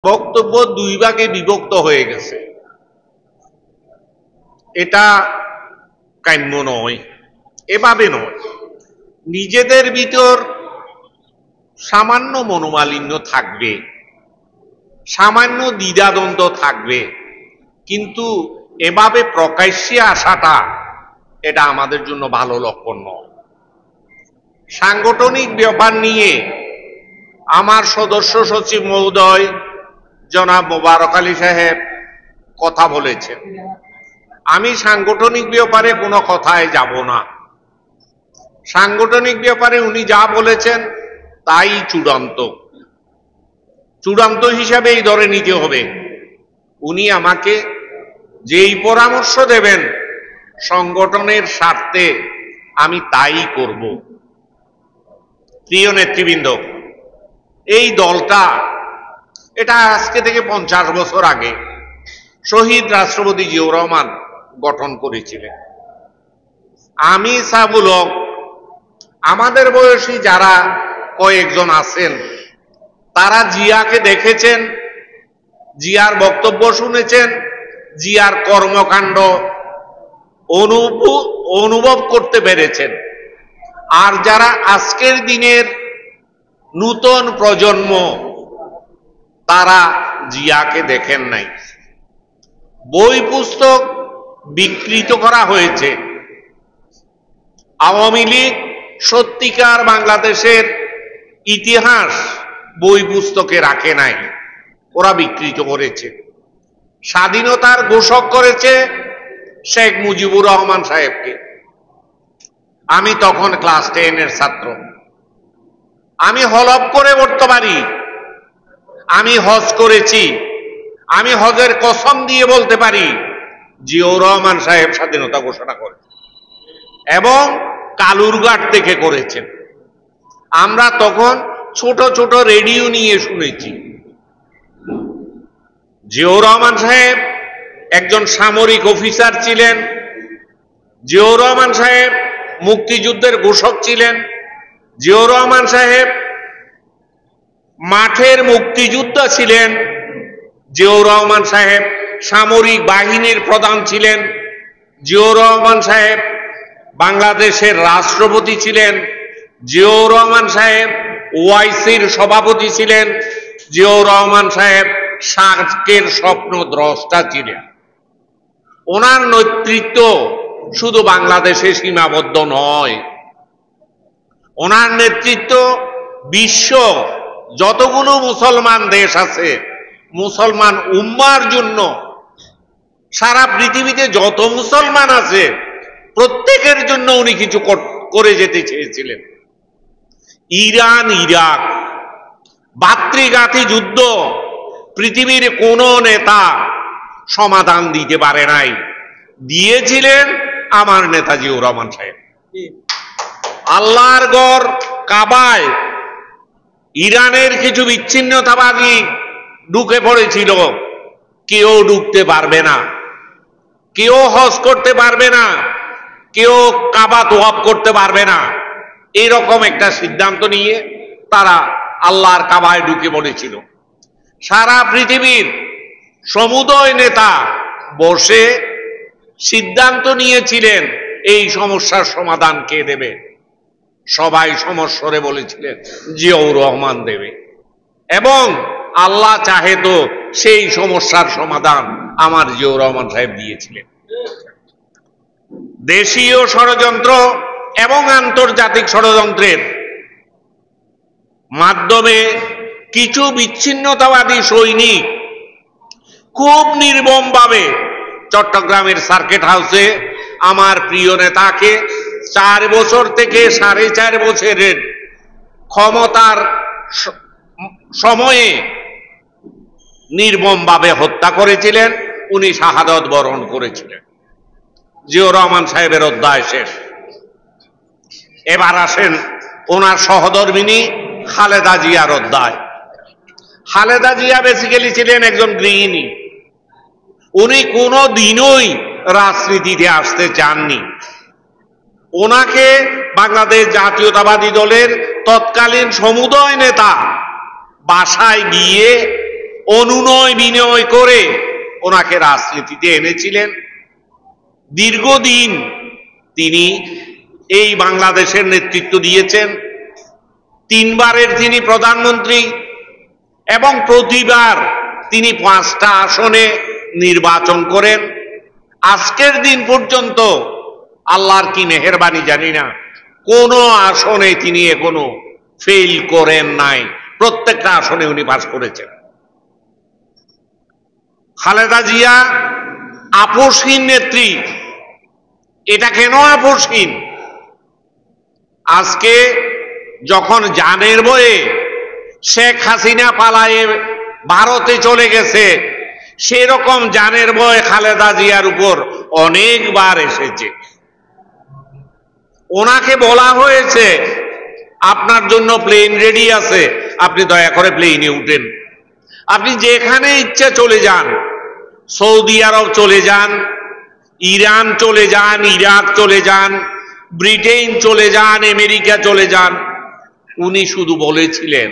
বক্তব্য দুই ভাগে বিভক্ত হয়ে গেছে, এটা কাম্য নয়, এভাবে নয়। নিজেদের ভিতর সামান্য মনোমালিন্য থাকবে, সামান্য দ্বিধাদ্বন্দ্ব থাকবে, কিন্তু এভাবে প্রকাশ্যে আসাটা এটা আমাদের জন্য ভালো লক্ষণ নয়। সাংগঠনিক ব্যাপার নিয়ে আমার সদস্য সচিব মহোদয় জনাব মোবারক আলী সাহেব কথা বলেছেন। আমি সাংগঠনিক ব্যাপারে কোনো কথায় যাব না। সাংগঠনিক ব্যাপারে উনি যা বলেছেন তাই চূড়ান্ত, চূড়ান্ত হিসাবেই ধরে নিতে হবে। উনি আমাকে যেই পরামর্শ দেবেন সংগঠনের স্বার্থে আমি তাই করব। প্রিয় নেতৃবৃন্দ, এই দলটা এটা আজকে থেকে 50 বছর আগে শহীদ রাষ্ট্রপতি জিয়াউর রহমান গঠন করেছিলেন। আমি সাবুল হক, আমাদের বয়সী যারা কয়েকজন আছেন তারা জিয়াকে দেখেছেন, জিয়ার বক্তব্য শুনেছেন, জিয়ার কর্মকাণ্ড অনুভব করতে পেরেছেন। আর যারা আজকের দিনের নূতন প্রজন্ম তারা জিয়াকে দেখেন নাই। বই পুস্তক বিকৃত করা হয়েছে। আওয়ামী লীগ সত্যিকার বাংলাদেশের ইতিহাস বই পুস্তকে রাখে নাই, ওরা বিকৃত করেছে। স্বাধীনতার ঘোষক করেছে শেখ মুজিবুর রহমান সাহেবকে। আমি তখন ক্লাস 10-এর ছাত্র। আমি হলফ করে বলতে পারি আমি হজ করেছি, আমি হজের কসম দিয়ে বলতে পারি জিয়াউর রহমান সাহেব স্বাধীনতা ঘোষণা করেছেন এবং কালুরঘাট থেকে করেছেন। আমরা তখন ছোট ছোট রেডিও নিয়ে শুনেছি। জিয়াউর রহমান সাহেব একজন সামরিক অফিসার ছিলেন, জিয়াউর রহমান সাহেব মুক্তিযুদ্ধের ঘোষক ছিলেন, জিয়াউর রহমান সাহেব মাঠের মুক্তিযোদ্ধা ছিলেন, জিয়াউর রহমান সাহেব সামরিক বাহিনীর প্রধান ছিলেন, জিয়াউর রহমান সাহেব বাংলাদেশের রাষ্ট্রপতি ছিলেন, জিয়াউর রহমান সাহেব ওআইসির সভাপতি ছিলেন, জিয়াউর রহমান সাহেব সার্কের স্বপ্ন দ্রষ্টা ছিলেন। ওনার নেতৃত্ব শুধু বাংলাদেশে সীমাবদ্ধ নয়, ওনার নেতৃত্ব বিশ্ব যতগুলো মুসলমান দেশ আছে, মুসলমান উম্মার জন্য সারা পৃথিবীতে যত মুসলমান আছে প্রত্যেকের জন্য উনি কিছু করে যেতে চেয়েছিলেন। ইরান ইরাক ভাতৃঘাতী যুদ্ধ পৃথিবীর কোন নেতা সমাধান দিতে পারে নাই, দিয়েছিলেন আমার নেতা জিয়াউর রহমান সাহেব। আল্লাহর ঘর কাবায় ইরানের কিছু বিচ্ছিন্নতাবাদী ঢুকে পড়েছিল, কেউ ঢুকতে পারবে না, কেউ হজ করতে পারবে না, কেউ কাবা তোয়াফ করতে পারবে না, এইরকম একটা সিদ্ধান্ত নিয়ে তারা আল্লাহর কাবায় ঢুকে পড়েছিল। সারা পৃথিবীর সমুদয় নেতা বসে সিদ্ধান্ত নিয়েছিলেন এই সমস্যার সমাধান কে দেবে। সবাই সমস্বরে বলেছিলেন জিয়াউর রহমান দেবে, এবং আল্লাহ চাহে তো সেই সমস্যার সমাধান আমার জিয়াউর রহমান সাহেব দিয়েছিলেন। দেশীয় ষড়যন্ত্র এবং আন্তর্জাতিক ষড়যন্ত্রের মাধ্যমে কিছু বিচ্ছিন্নতাবাদী সৈনিক খুব নির্মমভাবে চট্টগ্রামের সার্কিট হাউসে আমার প্রিয় নেতাকে 4 বছর থেকে 4.5 বছরের ক্ষমতার সময়ে নির্মমভাবে হত্যা করেছিলেন। উনি শাহাদত বরণ করেছিলেন। জিয়াউর রহমান সাহেবের অধ্যায় শেষ। এবার আসেন ওনার সহধর্মিনী খালেদা জিয়ার অধ্যায়। খালেদা জিয়া বেসিক্যালি ছিলেন একজন গৃহিণী। উনি কোনো দিনই রাজনীতিতে আসতে চাননি। ওনাকে বাংলাদেশ জাতীয়তাবাদী দলের তৎকালীন সমুদয় নেতা বাসায় গিয়ে অনুনয় বিনয় করে ওনাকে রাজনীতিতে এনেছিলেন। দীর্ঘদিন তিনি এই বাংলাদেশের নেতৃত্ব দিয়েছেন। 3 বারের তিনি প্রধানমন্ত্রী এবং প্রতিবার তিনি 5টা আসনে নির্বাচন করেন। আজকের দিন পর্যন্ত আল্লাহর কি মেহেরবানি জানি না, কোন আসনে তিনি এখনো ফেল করেন নাই, প্রত্যেকটা আসনে উনি পাস করেছেন। খালেদা জিয়া আপোষহীন নেত্রী। এটা কেন আপোষহীন? আজকে যখন জানের ভয়ে শেখ হাসিনা পালায়ে ভারতে চলে গেছে, সেরকম জানের ভয় খালেদা জিয়ার উপর অনেকবার এসেছে। ওনাকে বলা হয়েছে আপনার জন্য প্লেন রেডি আছে, আপনি দয়া করে প্লেনে উঠেন, আপনি যেখানে ইচ্ছা চলে যান, সৌদি আরব চলে যান, ইরান চলে যান, ইরাক চলে যান, ব্রিটেন চলে যান, আমেরিকা চলে যান। উনি শুধু বলেছিলেন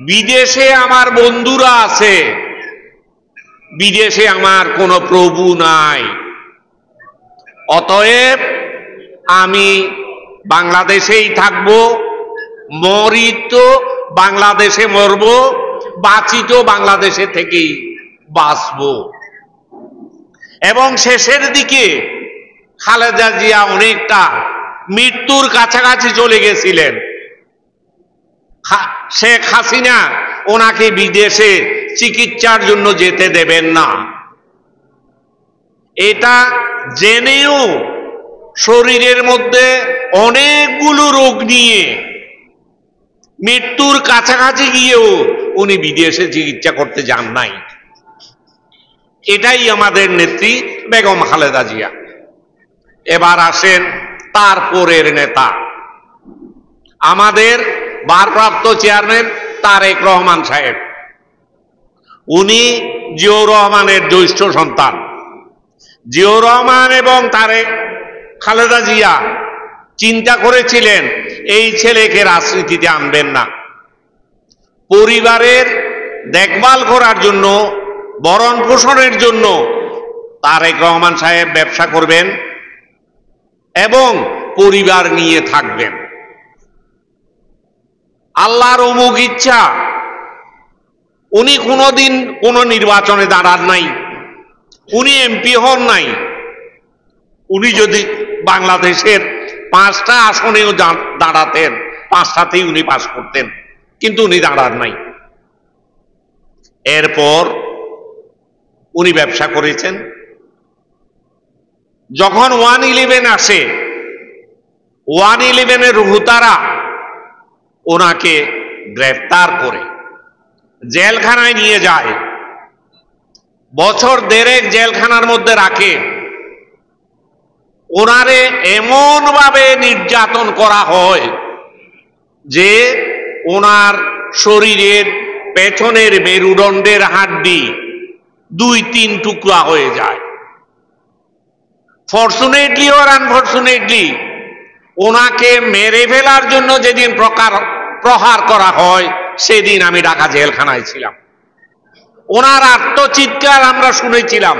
বিদেশে আমার বন্ধুরা আছে, বিদেশে আমার কোনো প্রভু নাই, অতএব আমি বাংলাদেশেই থাকব, মরি তো বাংলাদেশে মরব, বাঁচি তো বাংলাদেশে থেকেই বাঁচব। এবং শেষের দিকে খালেদা জিয়া অনেকটা মৃত্যুর কাছাকাছি চলে গেছিলেন। শেখ হাসিনা ওনাকে বিদেশে চিকিৎসার জন্য যেতে দেবেন না। এটা জেনেও শরীরের মধ্যে অনেকগুলো রোগ নিয়ে মৃত্যুর কাছাকাছি গিয়েও উনি বিদেশে চিকিৎসা করতে যান নাই। এটাই আমাদের নেত্রী বেগম খালেদা জিয়া। এবার আসেন তারপরের নেতা, আমাদের ভারপ্রাপ্ত চেয়ারম্যান তারেক রহমান সাহেব। উনি জিয়াউর রহমানের জ্যৈষ্ঠ সন্তান। জিয়াউর রহমান এবং খালেদা জিয়া চিন্তা করেছিলেন এই ছেলেকে রাজনীতিতে আনবেন না, পরিবারের দেখভাল করার জন্য, ভরণ পোষণের জন্য তারেক রহমান সাহেব ব্যবসা করবেন এবং পরিবার নিয়ে থাকবেন। আল্লাহর অমুক ইচ্ছা, উনি কোনোদিন কোনো নির্বাচনে দাঁড়ান নাই, উনি এমপি হন নাই। উনি যদি বাংলাদেশের 5টা আসনেও দাঁড়াতেন, 5টাতেই উনি পাস করতেন, কিন্তু উনি দাঁড়ান নাই। এরপর উনি ব্যবসা করেছেন। যখন 111 আসে, 111-এর রুহুতারা ওনাকে গ্রেফতার করে জেলখানায় নিয়ে যায়, বছর 1.5 জেলখানার মধ্যে রাখে। ওনারে এমন ভাবে নির্যাতন করা হয় যে ওনার শরীরের পেছনের মেরুদণ্ডের হাড্ডি 2-3 টুকরা হয়ে যায়। ফরচুনেটলি আর আনফরচুনেটলি ওনাকে মেরে ফেলার জন্য যেদিন প্রহার করা হয়, সেদিন আমি ঢাকা জেলখানায় ছিলাম। ওনার আত্মচিৎকার আমরা শুনেছিলাম,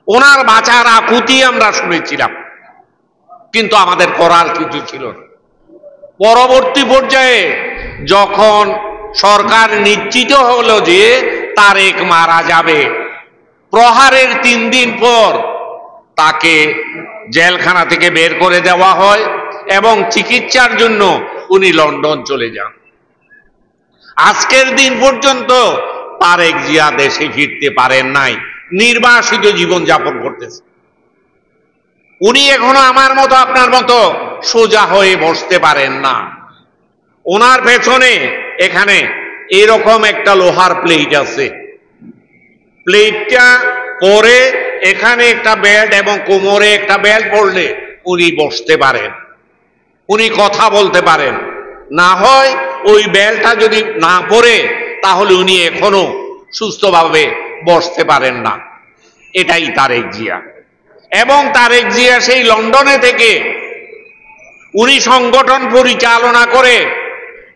ওনার বাঁচার আকুতি আমরা শুনেছিলাম, কিন্তু আমাদের করার কিছু ছিল না। পরবর্তী পর্যায়ে যখন সরকার নিশ্চিত হলো যে তারেক মারা যাবে, প্রহারের 3 দিন পর তাকে জেলখানা থেকে বের করে দেওয়া হয় এবং চিকিৎসার জন্য উনি লন্ডন চলে যান। আজকের দিন পর্যন্ত তারেক জিয়া দেশে ফিরতে পারেন নাই, নির্বাসিত জীবন যাপন করতেছে। উনি এখনো আমার মতো আপনার মতো সোজা হয়ে বসতে পারেন না। ওনার পেছনে এখানে এরকম একটা লোহার প্লেট আছে, প্লেটটা পরে এখানে একটা বেল্ট এবং কোমরে একটা বেল্ট পরলে উনি বসতে পারেন, উনি কথা বলতে পারেন। না হয় ওই বেল্টটা যদি না পরে তাহলে উনি এখনো সুস্থভাবে বসতে পারেন না। এটাই তারেক জিয়া। এবং তারেক জিয়া সেই লন্ডনে থেকে উনি সংগঠন পরিচালনা করে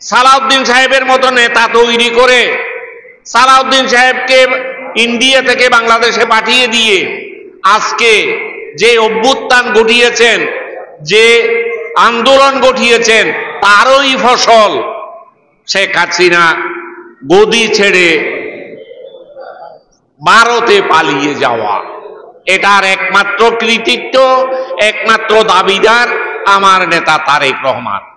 সালাউদ্দিন সাহেবের মতো নেতা তৈরি করে সালাউদ্দিন সাহেবকে ইন্ডিয়া থেকে বাংলাদেশে পাঠিয়ে দিয়ে আজকে যে অভ্যুত্থান ঘটিয়েছেন, যে আন্দোলন ঘটিয়েছেন, তারই ফসল শেখ হাসিনা গদি ছেড়ে ভারতে পালিয়ে যাওয়া। এটার একমাত্র কৃতিত্ব, একমাত্র দাবিদার আমার নেতা তারেক রহমান।